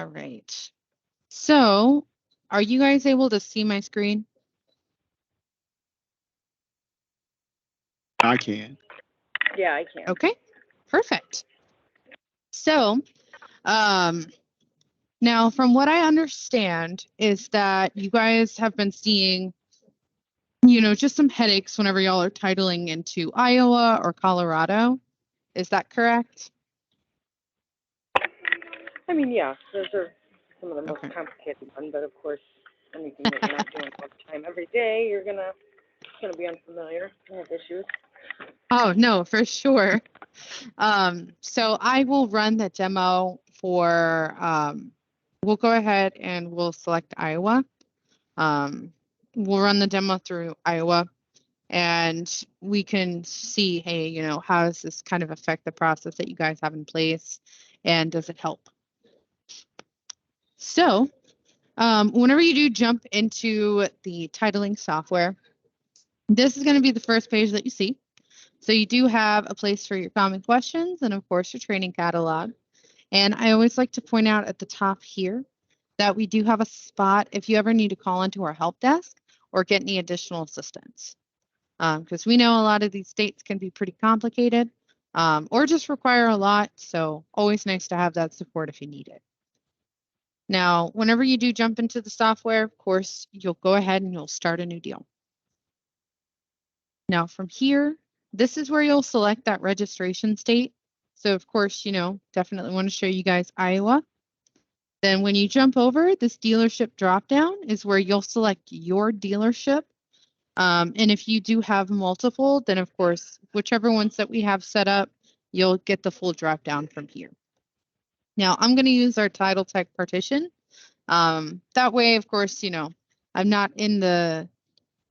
All right. So, are you guys able to see my screen? I can. Yeah, I can. Okay, perfect. So, now from what I understand is that you guys have been seeing, just some headaches whenever y'all are titling into Iowa or Colorado. Is that correct? I mean, yeah, those are some of the most Okay. complicated ones, but of course, anything that you're not doing all the time every day, you're gonna be unfamiliar and have issues. Oh, no, for sure. So I will run the demo for, we'll go ahead and we'll select Iowa. We'll run the demo through Iowa and we can see, hey, how does this kind of affect the process that you guys have in place and does it help? So whenever you do jump into the titling software, this is going to be the first page that you see. So you do have a place for your common questions and of course your training catalog. And I always like to point out at the top here that we do have a spot if you ever need to call into our help desk or get any additional assistance. Because we know a lot of these states can be pretty complicated or just require a lot. So always nice to have that support if you need it. Now, whenever you do jump into the software, of course, you'll go ahead and you'll start a new deal. Now from here, this is where you'll select that registration state. So of course, definitely want to show you guys Iowa. Then when you jump over, this dealership dropdown is where you'll select your dealership. And if you do have multiple, then of course, whichever ones that we have set up, you'll get the full dropdown from here. Now I'm going to use our title tech partition. That way, of course, I'm not in the,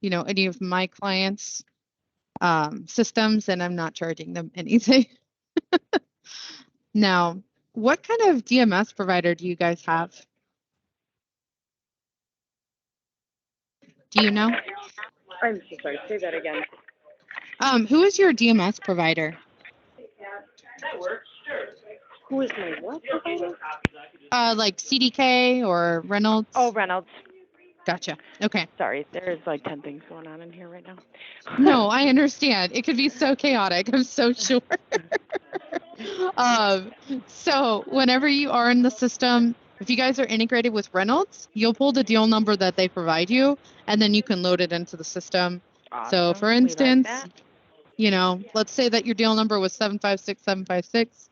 any of my clients' systems and I'm not charging them anything. Now, what kind of DMS provider do you guys have? Do you know? I'm so sorry. Say that again. Who is your DMS provider? Who is my what provider? Like CDK or Reynolds? Oh, Reynolds. Gotcha. Okay. Sorry, there's like 10 things going on in here right now. No, I understand. It could be so chaotic. I'm so sure. So whenever you are in the system, if you guys are integrated with Reynolds, you'll pull the deal number that they provide you, and then you can load it into the system. Awesome. So for instance, let's say that your deal number was 756756.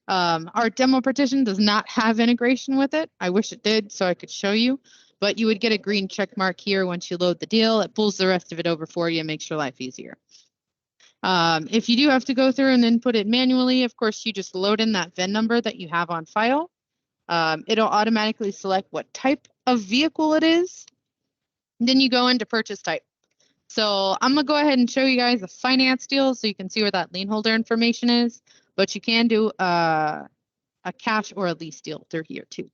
Our demo partition does not have integration with it. I wish it did so I could show you, but you would get a green check mark here once you load the deal. It pulls the rest of it over for you and makes your life easier. If you do have to go through and input it manually, of course, you just load in that VIN number that you have on file. It'll automatically select what type of vehicle it is. Then you go into purchase type. So I'm going to go ahead and show you guys a finance deal so you can see where that lien holder information is. But you can do a cash or a lease deal through here too.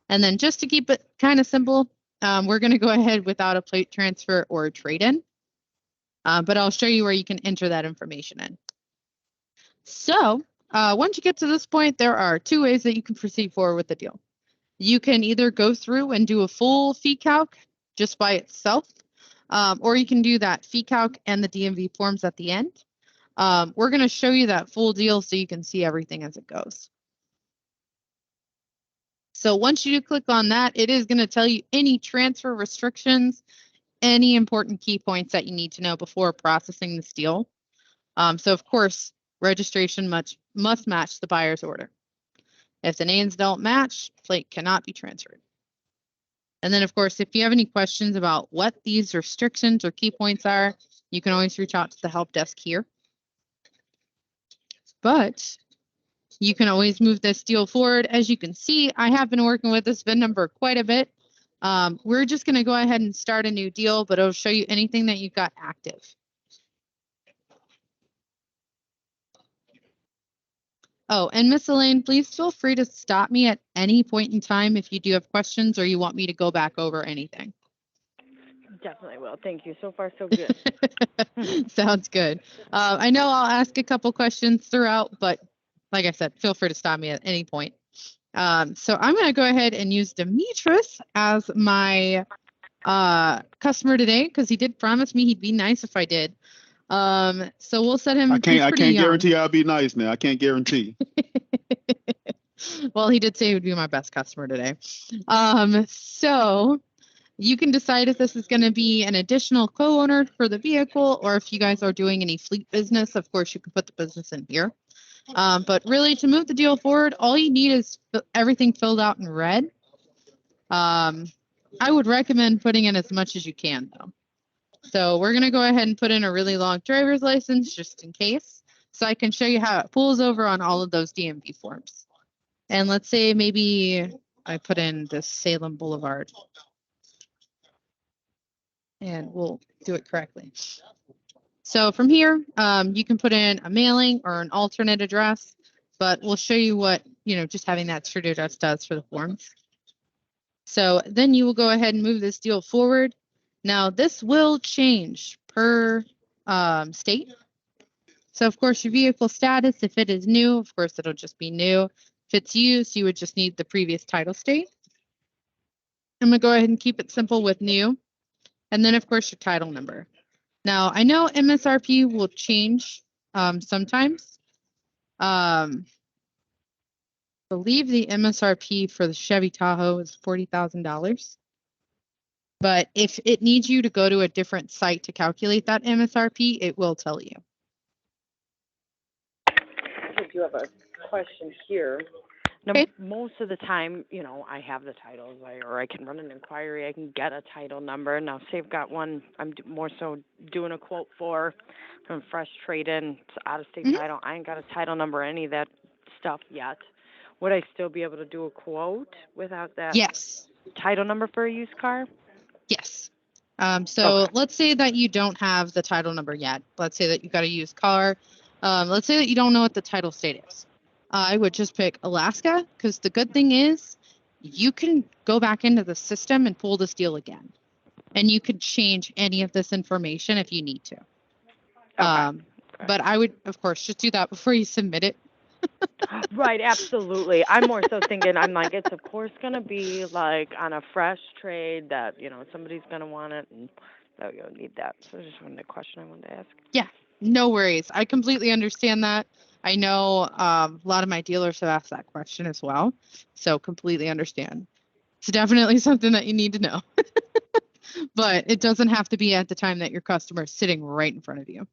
And then just to keep it kind of simple, we're going to go ahead without a plate transfer or a trade-in. But I'll show you where you can enter that information in. So once you get to this point, there are two ways that you can proceed forward with the deal. You can either go through and do a full fee calc just by itself, or you can do that fee calc and the DMV forms at the end. We're going to show you that full deal so you can see everything as it goes. So once you click on that, it is going to tell you any transfer restrictions, any important key points that you need to know before processing this deal. So of course, registration must match the buyer's order. If the names don't match, plate cannot be transferred. And then of course, if you have any questions about what these restrictions or key points are, you can always reach out to the help desk here. But you can always move this deal forward. As you can see, I have been working with this VIN number quite a bit. We're just going to go ahead and start a new deal, but it'll show you anything that you've got active. Oh, and Miss Elaine, please feel free to stop me at any point in time if you do have questions or you want me to go back over anything. Definitely will. Thank you. So far, so good. Sounds good. I know I'll ask a couple questions throughout, but like I said, feel free to stop me at any point. So I'm going to go ahead and use Demetrius as my customer today because he did promise me he'd be nice if I did. So we'll set him. I He's can't pretty young. guarantee I'll be nice now. I can't guarantee. Well, he did say he would be my best customer today. So you can decide if this is going to be an additional co-owner for the vehicle, or if you guys are doing any fleet business. Of course, you can put the business in here. But really, to move the deal forward, all you need is everything filled out in red. I would recommend putting in as much as you can, though. So we're going to go ahead and put in a really long driver's license just in case, so I can show you how it pulls over on all of those DMV forms. And let's say maybe I put in this Salem Boulevard, and we'll do it correctly. So from here, you can put in a mailing or an alternate address, but we'll show you what, just having that street address does for the forms. So then you will go ahead and move this deal forward. Now this will change per state. So of course your vehicle status, if it is new, of course it'll just be new. If it's used, you would just need the previous title state. I'm gonna go ahead and keep it simple with new. And then of course your title number. Now I know MSRP will change sometimes. Believe the MSRP for the Chevy Tahoe is $40,000. But if it needs you to go to a different site to calculate that MSRP, it will tell you. I do have a question here. Now, Okay. most of the time, I have the titles, or I can run an inquiry, I can get a title number. Now, say I've got one I'm more so doing a quote for from fresh trade-in, it's out-of-state title. I ain't got a title number, any of that stuff yet. Would I still be able to do a quote without that Yes. title number for a used car? Yes. So let's say that you don't have the title number yet. Let's say that you got a used car. Let's say that you don't know what the title state is. I would just pick Alaska, because the good thing is you can go back into the system and pull this deal again. And you could change any of this information if you need to. But I would, of course, just do that before you submit it. Right, absolutely. I'm more so thinking, I'm like, it's of course going to be like on a fresh trade that, somebody's going to want it, and so you'll need that. So I just wanted a question I wanted to ask. Yeah, no worries. I completely understand that. I know a lot of my dealers have asked that question as well, so completely understand. It's definitely something that you need to know. But it doesn't have to be at the time that your customer is sitting right in front of you.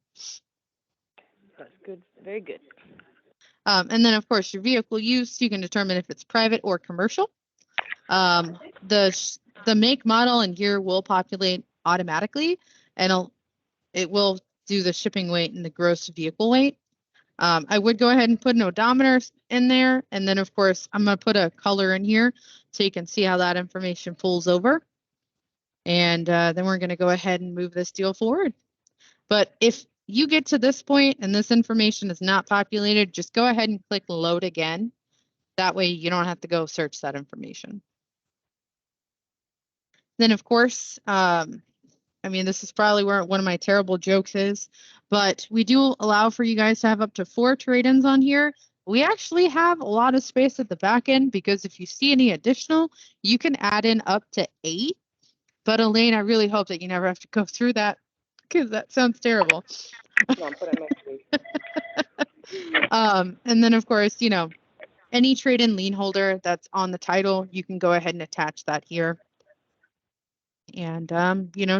That's good. Very good. And then, of course, your vehicle use, you can determine if it's private or commercial. The make, model, and year will populate automatically, and it will do the shipping weight and the gross vehicle weight. I would go ahead and put an odometer in there, and then, of course, I'm going to put a color in here so you can see how that information pulls over. And then we're going to go ahead and move this deal forward. But if you get to this point and this information is not populated, just go ahead and click load again. That way you don't have to go search that information. Then, of course, this is probably where one of my terrible jokes is, but we do allow for you guys to have up to 4 trade-ins on here. We actually have a lot of space at the back end, because if you see any additional, you can add in up to 8. But Elaine, I really hope that you never have to go through that, because that sounds terrible. No, I'm putting next week. And then, of course, any trade-in lien holder that's on the title, you can go ahead and attach that here. And,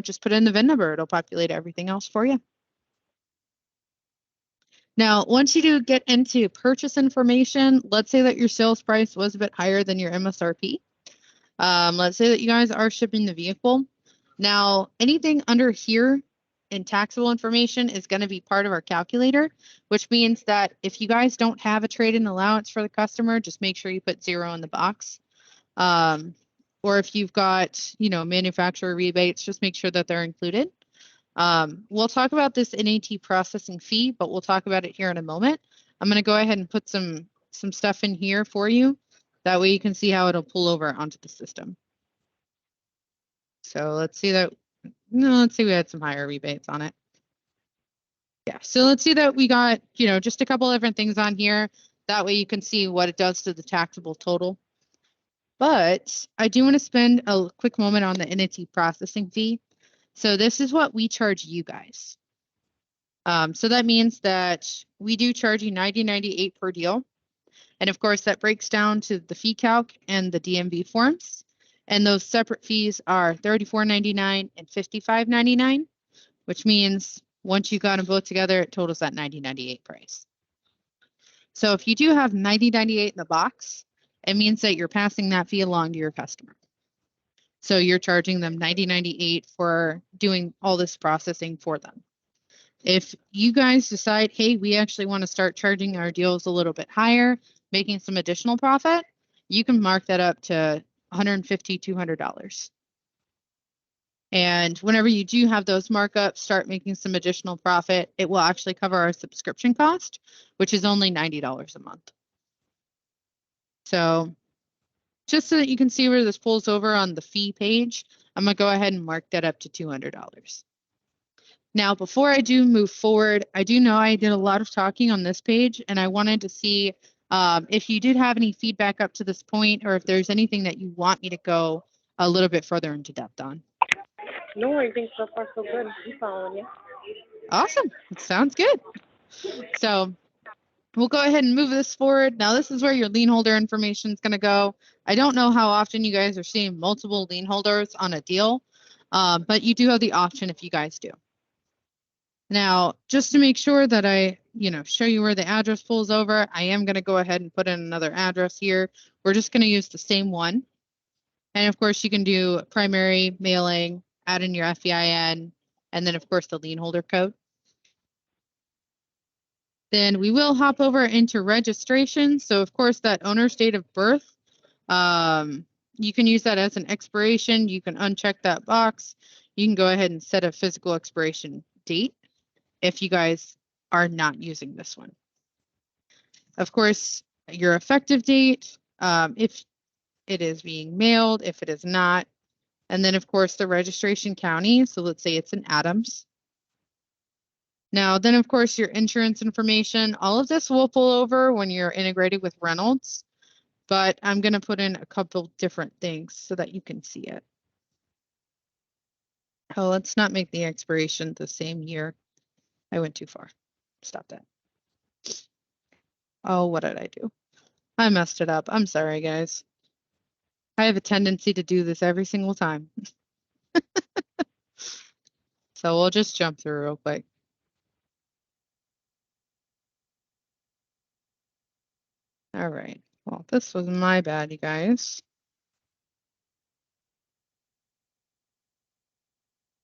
just put in the VIN number. It'll populate everything else for you. Now, once you do get into purchase information, let's say that your sales price was a bit higher than your MSRP. Let's say that you guys are shipping the vehicle. Now, anything under here in taxable information is going to be part of our calculator, which means that if you guys don't have a trade-in allowance for the customer, just make sure you put 0 in the box. Or if you've got, manufacturer rebates, just make sure that they're included. We'll talk about this NAT processing fee, but we'll talk about it here in a moment. I'm going to go ahead and put some stuff in here for you. That way you can see how it'll pull over onto the system. So let's see that. No, let's see we had some higher rebates on it. Yeah, so let's see that we got, just a couple different things on here. That way you can see what it does to the taxable total. But I do want to spend a quick moment on the NAT processing fee. So this is what we charge you guys. So that means that we do charge you $90.98 per deal. And of course, that breaks down to the fee calc and the DMV forms. And those separate fees are $34.99 and $55.99, which means once you got them both together, it totals that $90.98 price. So if you do have $90.98 in the box, it means that you're passing that fee along to your customer. So you're charging them $90.98 for doing all this processing for them. If you guys decide, hey, we actually want to start charging our deals a little bit higher, making some additional profit, you can mark that up to $150, $200. And whenever you do have those markups, start making some additional profit, it will actually cover our subscription cost, which is only $90 a month. So just so that you can see where this pulls over on the fee page, I'm going to go ahead and mark that up to $200. Now, before I do move forward, I do know I did a lot of talking on this page, and I wanted to see if you did have any feedback up to this point, or if there's anything that you want me to go a little bit further into depth on. No, I think so far so good. I'm following you. Awesome. It sounds good. So we'll go ahead and move this forward. Now, this is where your lien holder information is going to go. I don't know how often you guys are seeing multiple lien holders on a deal, but you do have the option if you guys do. Now, just to make sure that I, show you where the address pulls over, I am going to go ahead and put in another address here. We're just going to use the same one. And of course, you can do primary mailing, add in your FEIN, and then of course the lien holder code. Then we will hop over into registration. So of course that owner's date of birth, you can use that as an expiration. You can uncheck that box. You can go ahead and set a physical expiration date if you guys are not using this one. Of course, your effective date, if it is being mailed, if it is not, and then of course the registration county. So let's say it's in Adams. Now, then of course your insurance information, all of this will pull over when you're integrated with Reynolds, but I'm going to put in a couple different things so that you can see it. Oh, let's not make the expiration the same year. I went too far. Stop that. Oh, what did I do? I messed it up. I'm sorry, guys. I have a tendency to do this every single time. So we'll just jump through real quick. All right. Well, this was my bad, you guys.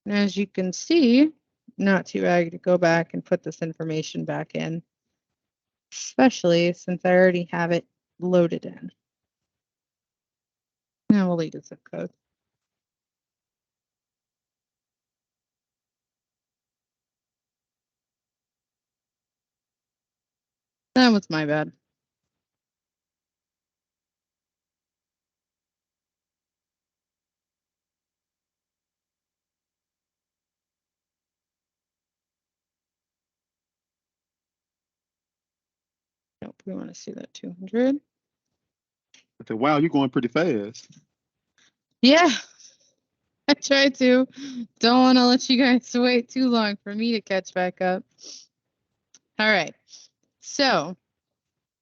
And as you can see, not too bad to go back and put this information back in, especially since I already have it loaded in. Now we'll leave the zip code. That was my bad. Nope, we want to see that 200. I said, wow, you're going pretty fast. Yeah, I tried to. Don't want to let you guys wait too long for me to catch back up. All right. So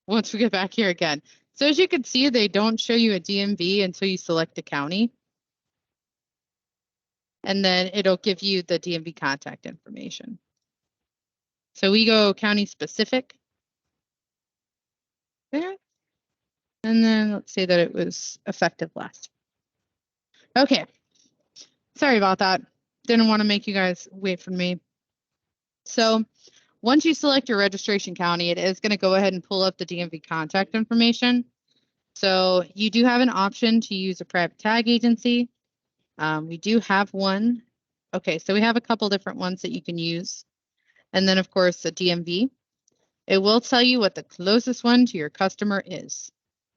once we get back here again. So as you can see, they don't show you a DMV until you select a county. And then it'll give you the DMV contact information. So we go county specific there. And then let's say that it was effective last. Okay. Sorry about that. Didn't want to make you guys wait for me. So once you select your registration county, it is going to go ahead and pull up the DMV contact information. So you do have an option to use a private tag agency. We do have one. Okay, so we have a couple different ones that you can use. And then, of course, the DMV. It will tell you what the closest one to your customer is.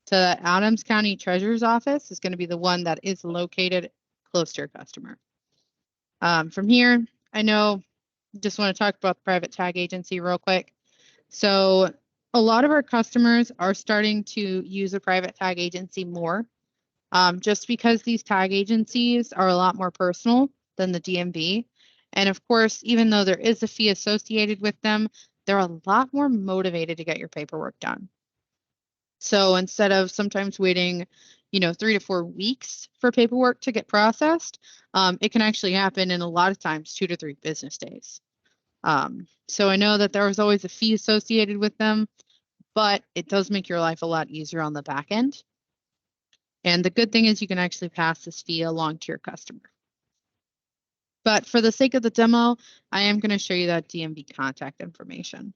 So the Adams County Treasurer's Office is going to be the one that is located close to your customer. From here, I know, just want to talk about the private tag agency real quick. So a lot of our customers are starting to use a private tag agency more. just because these tag agencies are a lot more personal than the DMV. And of course, even though there is a fee associated with them, they're a lot more motivated to get your paperwork done. So instead of sometimes waiting, 3 to 4 weeks for paperwork to get processed, it can actually happen in a lot of times 2 to 3 business days. So I know that there was always a fee associated with them, but it does make your life a lot easier on the back end. And the good thing is you can actually pass this fee along to your customer. But for the sake of the demo, I am going to show you that DMV contact information.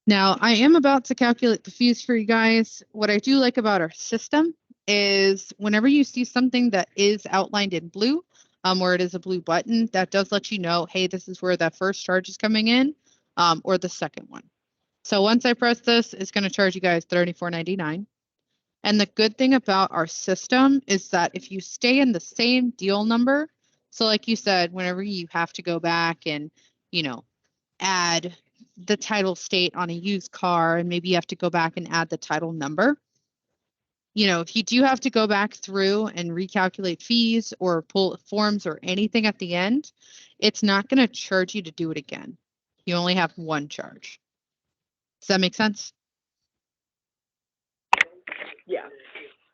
Now, I am about to calculate the fees for you guys. What I do like about our system is whenever you see something that is outlined in blue, where it is a blue button, that does let you know, hey, this is where that first charge is coming in, or the second one. So once I press this, it's going to charge you guys $34.99. And the good thing about our system is that if you stay in the same deal number, so like you said, whenever you have to go back and, add the title state on a used car, and maybe you have to go back and add the title number, if you do have to go back through and recalculate fees or pull forms or anything at the end, it's not going to charge you to do it again. You only have one charge. Does that make sense? Yeah.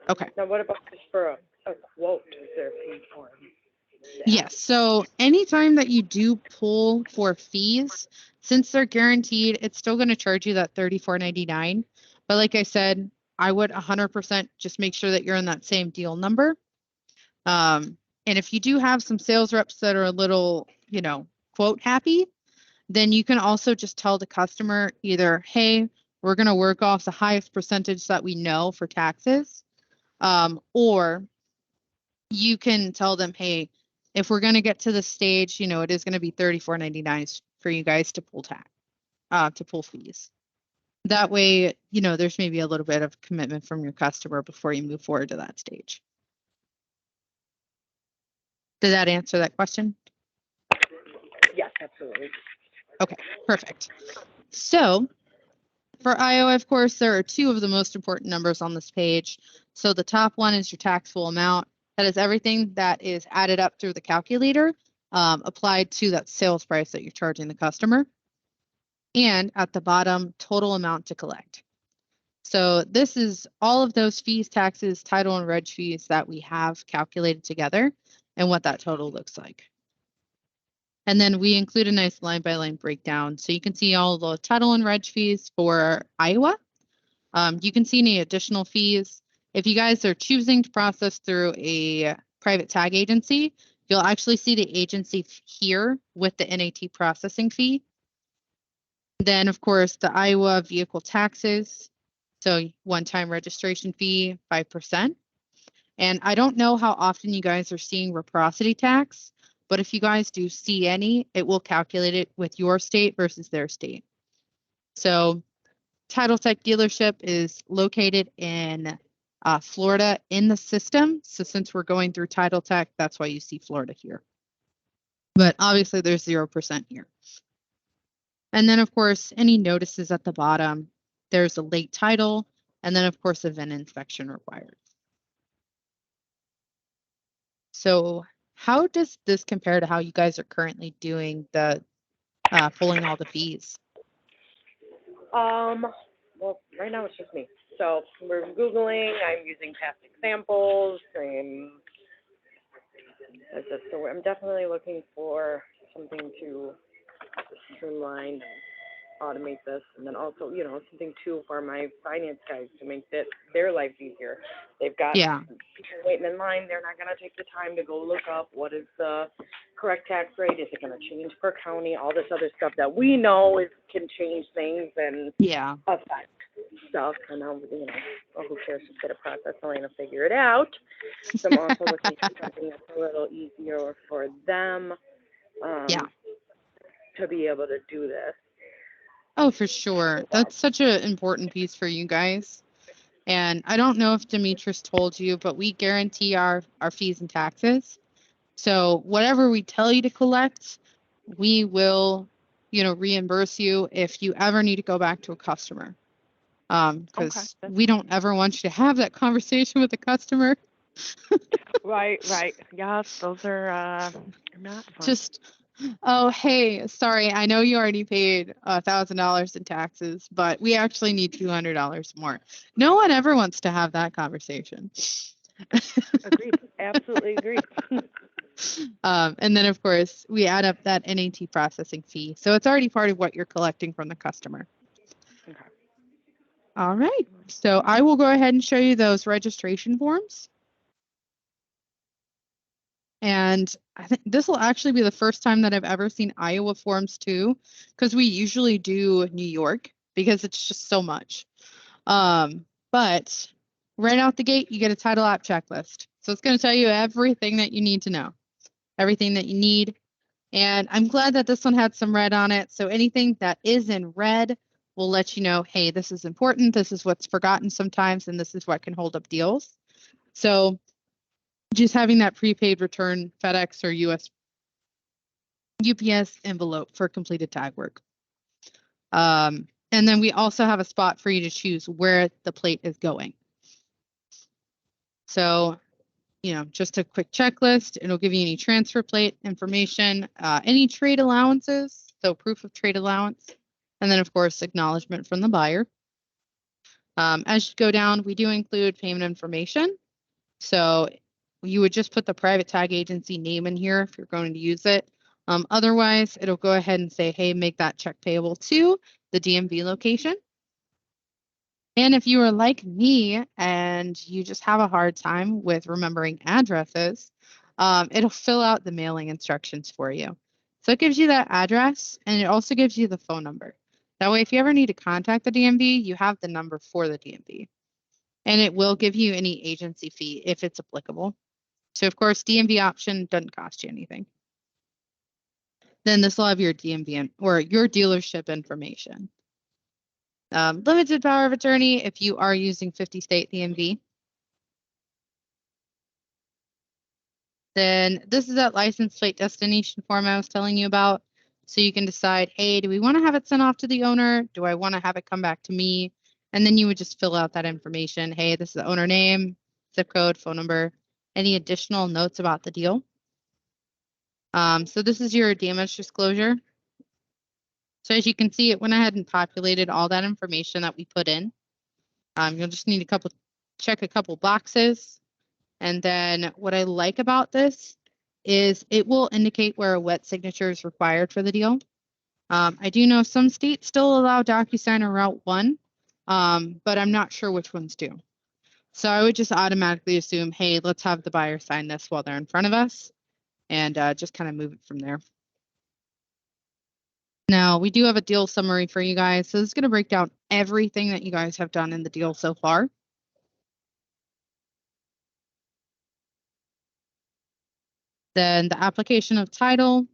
Okay. Now, what about just for a quote? Is there a fee for that? Yes. So anytime that you do pull for fees, since they're guaranteed, it's still going to charge you that $34.99. But like I said, I would 100% just make sure that you're in that same deal number. And if you do have some sales reps that are a little, quote happy, then you can also just tell the customer either, hey, we're going to work off the highest percentage that we know for taxes, or you can tell them, hey, if we're going to get to the stage, it is going to be $34.99 for you guys to pull fees. That way, there's maybe a little bit of commitment from your customer before you move forward to that stage. Did that answer that question? Yes, absolutely. Okay, perfect. So for Iowa, of course, there are two of the most important numbers on this page. So the top one is your taxable amount. That is everything that is added up through the calculator, applied to that sales price that you're charging the customer. And at the bottom, total amount to collect. So this is all of those fees, taxes, title, and reg fees that we have calculated together and what that total looks like. And then we include a nice line-by-line breakdown. So you can see all the title and reg fees for Iowa. You can see any additional fees. If you guys are choosing to process through a private tag agency, you'll actually see the agency here with the NAT processing fee. Then, of course, the Iowa vehicle taxes. So one-time registration fee, 5%. And I don't know how often you guys are seeing reciprocity tax, but if you guys do see any, it will calculate it with your state versus their state. So Title Tech dealership is located in Florida in the system. So since we're going through Title Tech, that's why you see Florida here. But obviously there's 0% here. And then, of course, any notices at the bottom, there's a late title, and then, of course, a VIN inspection required. So how does this compare to how you guys are currently doing the pulling all the fees? Well, right now it's just me. So we're Googling, I'm using past examples, so I'm definitely looking for something to streamline and automate this, and then also, something too for my finance guys to make their life easier. They've got people waiting in line. They're not going to take the time to go look up what is the correct tax rate. Is it going to change per county? All this other stuff that we know can change things and affect stuff. And now, who cares? Just get a process line and figure it out. So I'm also looking for something that's a little easier for them to be able to do this. Oh, for sure. That's such an important piece for you guys. And I don't know if Demetrius told you, but we guarantee our fees and taxes. So whatever we tell you to collect, we will, reimburse you if you ever need to go back to a customer. because we don't ever want you to have that conversation with the customer. Right. Yes, those are not fun. Just, oh, hey, sorry, I know you already paid $1,000 in taxes, but we actually need $200 more. No one ever wants to have that conversation. Agreed. Absolutely agreed. And then, of course, we add up that NAT processing fee. So it's already part of what you're collecting from the customer. Okay. All right. So I will go ahead and show you those registration forms. And I think this will actually be the first time that I've ever seen Iowa forms too, because we usually do New York because it's just so much. But right out the gate, you get a title app checklist. So it's going to tell you everything that you need to know, everything that you need. And I'm glad that this one had some red on it. So anything that is in red will let you know, hey, this is important. This is what's forgotten sometimes, and this is what can hold up deals. So just having that prepaid return FedEx or UPS envelope for completed tag work. And then we also have a spot for you to choose where the plate is going. So, just a quick checklist. It'll give you any transfer plate information, any trade allowances, so proof of trade allowance, and then, of course, acknowledgement from the buyer. As you go down, we do include payment information. So you would just put the private tag agency name in here if you're going to use it. Otherwise, it'll go ahead and say, hey, make that check payable to the DMV location. And if you are like me and you just have a hard time with remembering addresses, it'll fill out the mailing instructions for you. So it gives you that address, and it also gives you the phone number. That way, if you ever need to contact the DMV, you have the number for the DMV. And it will give you any agency fee if it's applicable. So, of course, DMV option doesn't cost you anything. Then this will have your DMV or your dealership information. Limited power of attorney if you are using 50 state DMV. Then this is that license plate destination form I was telling you about. So you can decide, hey, do we want to have it sent off to the owner? Do I want to have it come back to me? And then you would just fill out that information. Hey, this is the owner name, zip code, phone number, any additional notes about the deal. So this is your damage disclosure. So as you can see, it went ahead and populated all that information that we put in. You'll just need check a couple boxes. And then what I like about this is it will indicate where a wet signature is required for the deal. I do know some states still allow DocuSign or Route 1, but I'm not sure which ones do. So I would just automatically assume, hey, let's have the buyer sign this while they're in front of us, and just kind of move it from there. Now, we do have a deal summary for you guys. So this is going to break down everything that you guys have done in the deal so far. Then the application of title.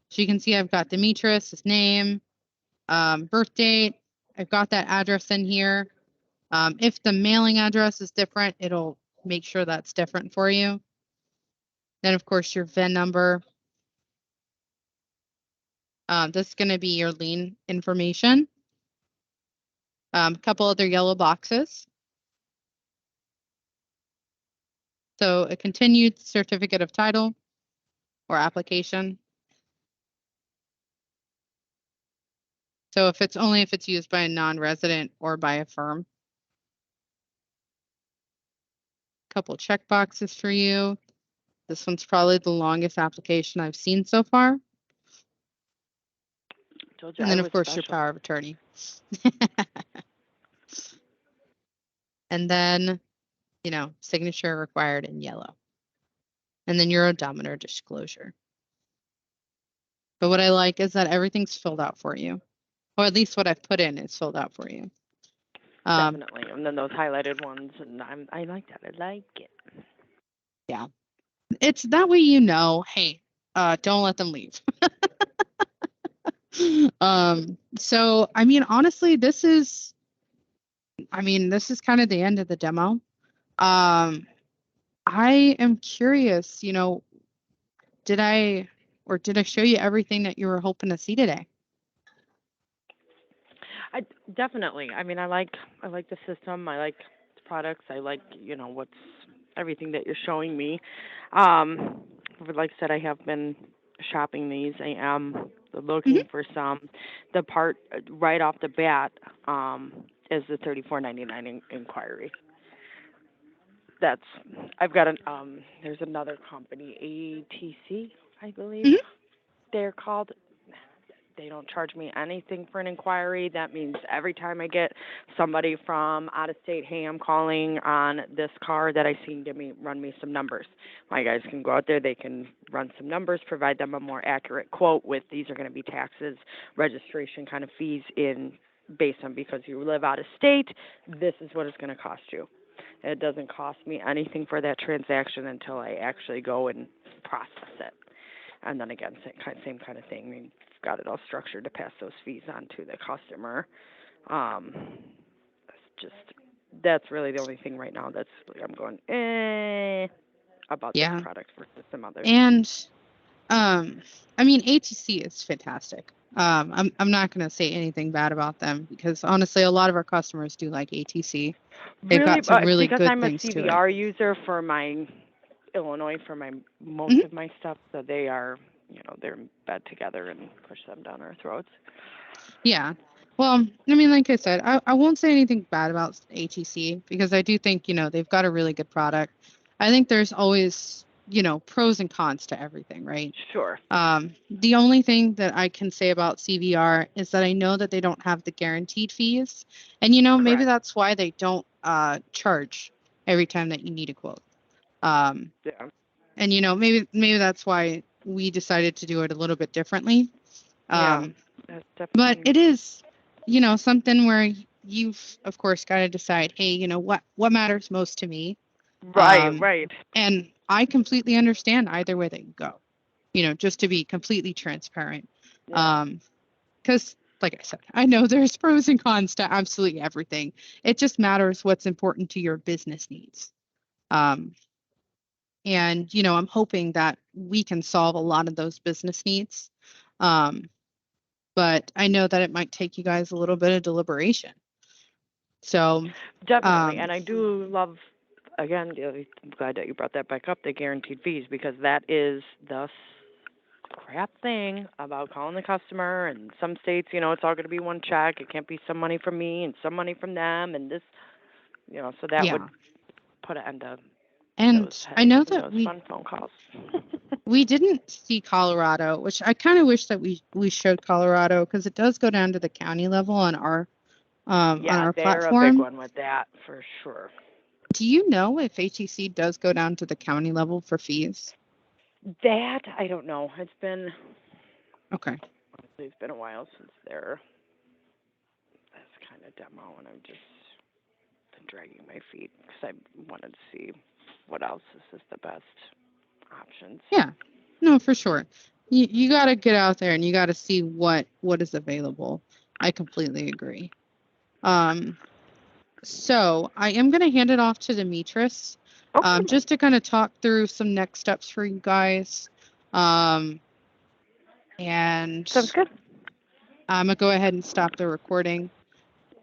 So you can see I've got Demetrius, his name, birth date. I've got that address in here. If the mailing address is different, it'll make sure that's different for you. Then, of course, your VIN number. This is going to be your lien information. A couple other yellow boxes. So a continued certificate of title or application. So if it's used by a non-resident or by a firm. Couple check boxes for you. This one's probably the longest application I've seen so far. Told you And then, I of was course, special. your power of attorney. And then, signature required in yellow. And then your odometer disclosure. But what I like is that everything's filled out for you. Or at least what I've put in is filled out for you. Definitely. And then those highlighted ones, and I like that. I like it. Yeah. It's that way hey, don't let them leave. So, honestly, this is kind of the end of the demo. I am curious, did I show you everything that you were hoping to see today? I definitely. I mean, I like the system. I like the products. I like what's everything that you're showing me. Um, but like I said, I have been shopping these. I am Hmm. looking for some. The part right off the bat is the 34.99 inquiry. That's I've got an there's another company, ATC, I believe Hmm. they're called. They don't charge me anything for an inquiry. That means every time I get somebody from out of state, hey, I'm calling on this car that I seen, run me some numbers. My guys can go out there, they can run some numbers, provide them a more accurate quote with these are going to be taxes, registration kind of fees in based on because you live out of state, this is what it's going to cost you. It doesn't cost me anything for that transaction until I actually go and process it. And then again, same kind of thing. We've got it all structured to pass those fees on to the customer. Um, it's just that's really the only thing right now that's I'm going about this Yeah. product versus some others. And I mean, ATC is fantastic. I'm not going to say anything bad about them because honestly, a lot of our customers do like ATC. They've Really, got some really because good I'm a things to it. CVR user for my Illinois for my most Mhm. of my stuff, so they are they're in bed together and push them down our throats. Yeah. Well, I mean, like I said, I won't say anything bad about ATC because I do think, they've got a really good product. I think there's always, pros and cons to everything, right? Sure. The only thing that I can say about CVR is that I know that they don't have the guaranteed fees. And, maybe Correct. that's why they don't charge every time that you need a quote. Um, Yeah. and, maybe that's why we decided to do it a little bit differently. Yeah. Um, That's but definitely it is, something where you've, of course, got to decide, hey, what matters most to me? right. Um, Right. and I completely understand either way that you go, just to be completely transparent. Yeah. Because, like I said, I know there's pros and cons to absolutely everything. It just matters what's important to your business needs. Um, and, I'm hoping that we can solve a lot of those business needs. Um, but I know that it might take you guys a little bit of deliberation. So, Definitely. um, And I do love, again, I'm glad that you brought that back up, the guaranteed fees, because that is the crap thing about calling the customer. And some states, it's all going to be one check. It can't be some money from me and some money from them. And this, so that would yeah. put an end to those And I headaches know and that those fun phone calls. we didn't see Colorado, which I kind of wish that we showed Colorado because it does go down to the county level on Yeah, our they're a big platform. one with that for sure. Do you know if HEC does go down to the county level for fees? That I don't know. Okay. Honestly, it's been a while since they're this kind of demo, and I'm just been dragging my feet because I wanted to see what else is the best options. Yeah. No, for sure. You got to get out there and you got to see what is available. I completely agree. Um, so I am going to hand it off to Demetris, Okay, just to kind of talk through some next steps for you guys. Um, and sounds good. I'm going to go ahead and stop the recording.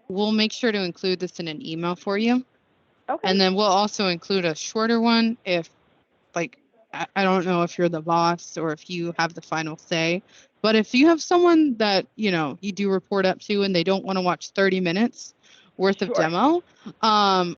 We'll make sure to include this in an email for you. Okay, And then we'll also include a shorter one if, like, I don't know if you're the boss or if you have the final say. But if you have someone that, you do report up to and they don't want to watch 30 minutes worth of sure. demo,